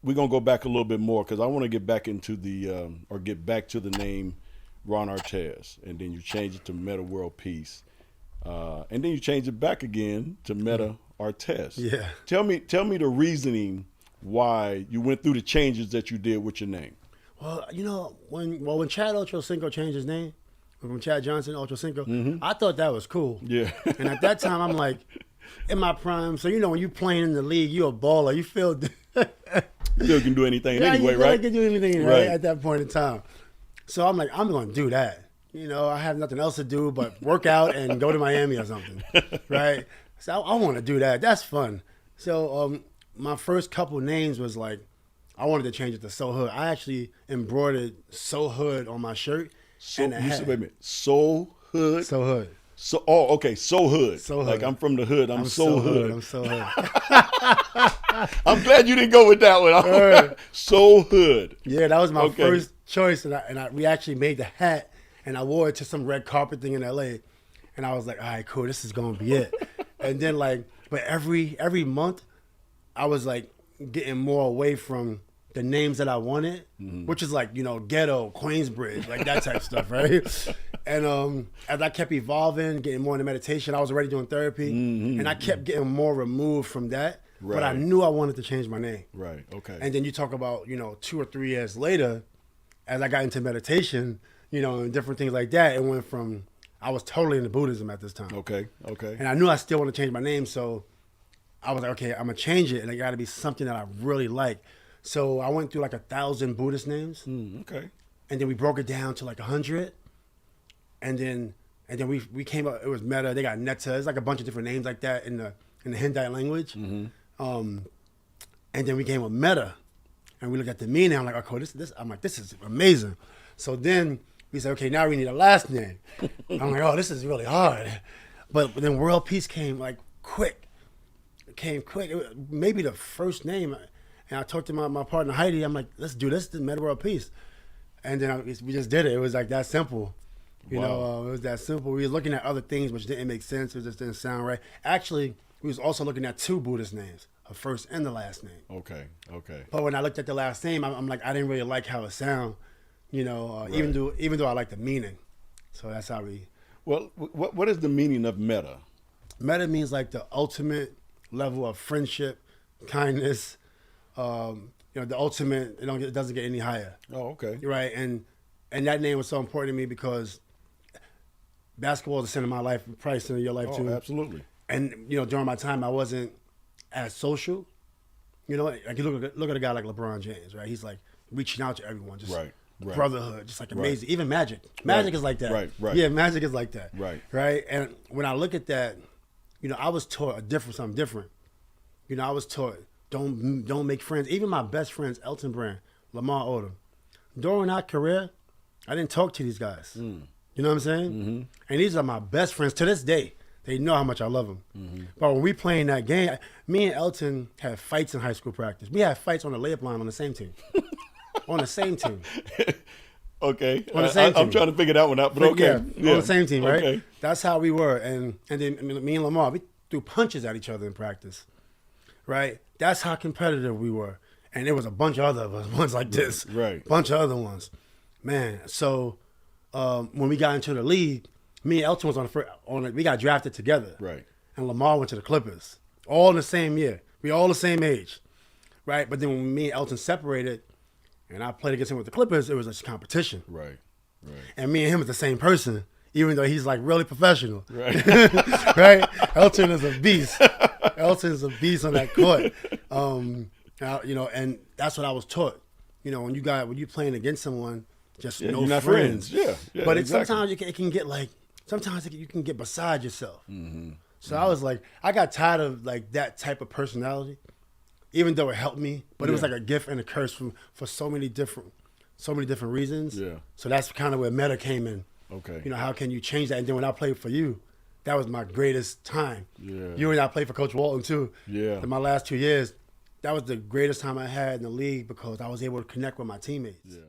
we're gonna go back a little bit more because I want to get back into the or get back to the name Ron Artest, and then you change it to Metta World Peace, and then you change it back again to Metta Artest. Yeah. Tell me the reasoning why you went through the changes that you did with your name. Well, when Chad Ochocinco changed his name from Chad Johnson Ochocinco, I thought that was cool. Yeah. And at that time, I'm like, in my prime. So when you're playing in the league, you're a baller. You feel. Still can do anything anyway, you right? can do anything right at that point in time. So I'm like, I'm going to do that. I have nothing else to do but work out and go to Miami or something, right? So I want to do that. That's fun. So my first couple names was like, I wanted to change it to So Hood. I actually embroidered So Hood on my shirt. Wait a minute. So Hood? So Hood. Okay. So Hood. So Hood. Like I'm from the hood. I'm so hood. I'm So Hood. I'm glad you didn't go with that one. So Hood. Yeah, that was my first choice, we actually made the hat, and I wore it to some red carpet thing in LA, and I was like, all right, cool, this is gonna be it. And then but every month, I was like getting more away from the names that I wanted, which is like Ghetto, Queensbridge, like that type of stuff, right? And as I kept evolving, getting more into meditation, I was already doing therapy, and I kept getting more removed from that. But I knew I wanted to change my name. Right. Okay. And then you talk about 2 or 3 years later, as I got into meditation, and different things like that, it went from, I was totally into Buddhism at this time. Okay. And I knew I still want to change my name, so I was like, okay, I'm going to change it, and it got to be something that I really like. So I went through like 1,000 Buddhist names. Okay. And then we broke it down to like 100. And then we came up, it was Metta, they got Netta, it's like a bunch of different names like that in the Hindi language. And then we came with Metta. And we looked at the meaning. I'm like, okay, this is amazing. So then we said, okay, now we need a last name. I'm like, oh, this is really hard. But then World Peace came quick. It came quick. It was maybe the first name. And I talked to my partner Heidi. I'm like, let's do this. Metta World Peace. And then we just did it. It was like that simple. It was that simple. We were looking at other things which didn't make sense. It just didn't sound right. Actually, we was also looking at 2 Buddhist names. A first and the last name. Okay. But when I looked at the last name, I'm like, I didn't really like how it sound, even though I like the meaning. So that's how we. Well, what is the meaning of Metta? Metta means like the ultimate level of friendship, kindness. The ultimate. It doesn't get any higher. Oh, okay. Right, and that name was so important to me because basketball is the center of my life, probably center of your life too. Absolutely. And during my time, I wasn't as social, like you look at a guy like LeBron James, right? He's like reaching out to everyone, just brotherhood, just like amazing. Even Magic is like that. Right. Yeah, Magic is like that. Right. And when I look at that, I was taught something different. I was taught don't make friends. Even my best friends, Elton Brand, Lamar Odom, during our career, I didn't talk to these guys. You know what I'm saying? And these are my best friends to this day. They know how much I love them. But when we playing that game, me and Elton had fights in high school practice. We had fights on the layup line on the same team. On the same team. Okay. On the same team. I'm trying to figure that one out, but okay. Yeah, on the same team, right? Okay. That's how we were. And then me and Lamar, we threw punches at each other in practice, right? That's how competitive we were. And there was a bunch of other ones like this. Right. Bunch of other ones. Man, so when we got into the league, me and Elton was we got drafted together. Right. And Lamar went to the Clippers. All in the same year. We all the same age. Right? But then when me and Elton separated and I played against him with the Clippers, it was a competition. Right. And me and him was the same person, even though he's like really professional. Right. Right? Elton is a beast. Elton is a beast on that court. And that's what I was taught. When you playing against someone, just no you're not friends. Yeah. But exactly. sometimes it can get sometimes you can get beside yourself. So I was like, I got tired of like that type of personality, even though it helped me. But it was like a gift and a curse for so many different reasons. Yeah. So that's kind of where Metta came in. Okay. How can you change that? And then when I played for you, that was my greatest time. Yeah. You and I played for Coach Walton too. Yeah. In my last 2 years, that was the greatest time I had in the league because I was able to connect with my teammates. Yeah.